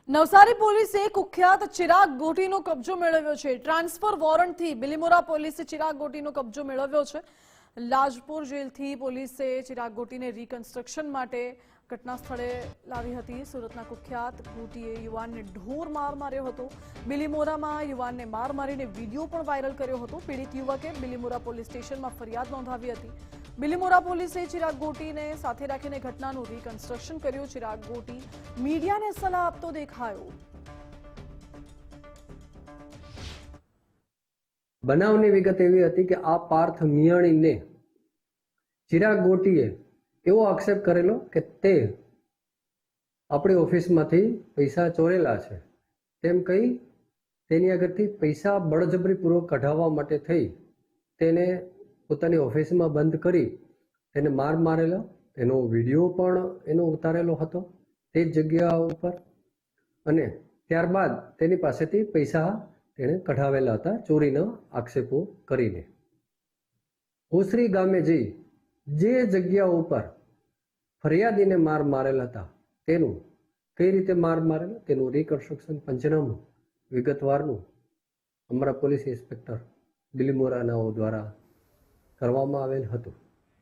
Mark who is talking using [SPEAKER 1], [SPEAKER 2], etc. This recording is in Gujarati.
[SPEAKER 1] નવસારી પોલીસે કુખ્યાત ચિરાગ ગોટીનો કબજો મેળવ્યો છે। ટ્રાન્સફર વોરંટથી બિલીમોરા પોલીસે ચિરાગ ગોટીનો કબજો મેળવ્યો છે। લાજપુર જેલથી પોલીસે ચિરાગ ગોટીને રિકન્સ્ટ્રક્શન માટે ઘટના સ્થળે લાવી હતી। સુરતના કુખ્યાત ગોટીએ યુવાનને ઢોર માર માર્યો હતો। બિલીમોરામાં યુવાનને માર મારીને વિડીયો પણ વાયરલ કર્યો હતો। પીડિત યુવકે બિલીમોરા પોલીસ સ્ટેશનમાં ફરિયાદ નોંધાવી હતી। બિલીમોરા પોલીસે ચિરાગ ગોટીને સાથે રાખીને ઘટનાનું રિકન્સ્ટ્રક્શન કર્યું। ચિરાગ ગોટી મીડિયાને સલાહ આપતો દેખાયો।
[SPEAKER 2] બનાવની વિગત એવી હતી કે આ પાર્થ મિયાણીને ચિરાગ ગોટીએ એવો આક્ષેપ કરેલો કે તે આપણી ઓફિસમાંથી પૈસા ચોરેલા છે તેમ કહી તેની આગળથી પૈસા બળજબરીપૂર્વક કઢાવવા માટે થઈ તેને પોતાની ઓફિસમાં બંધ કરી તેને માર મારેલો। એનો વિડીયો પણ એનો ઉતારેલો હતો તે જ જગ્યા ઉપર, અને ત્યારબાદ તેની પાસેથી પૈસા તેણે કઢાવેલા હતા ચોરીના આક્ષેપો કરીને। ઓસરી ગામે જઈ જે જગ્યા ઉપર ફરિયાદીને માર મારેલા હતા તેનું કઈ રીતે માર મારેલો તેનું રિકન્સ્ટ્રક્શન પંચનામું વિગતવારનું અમારા પોલીસ ઇન્સ્પેક્ટર બિલીમોરાનાઓ દ્વારા કરવામાં આવેલ હતું।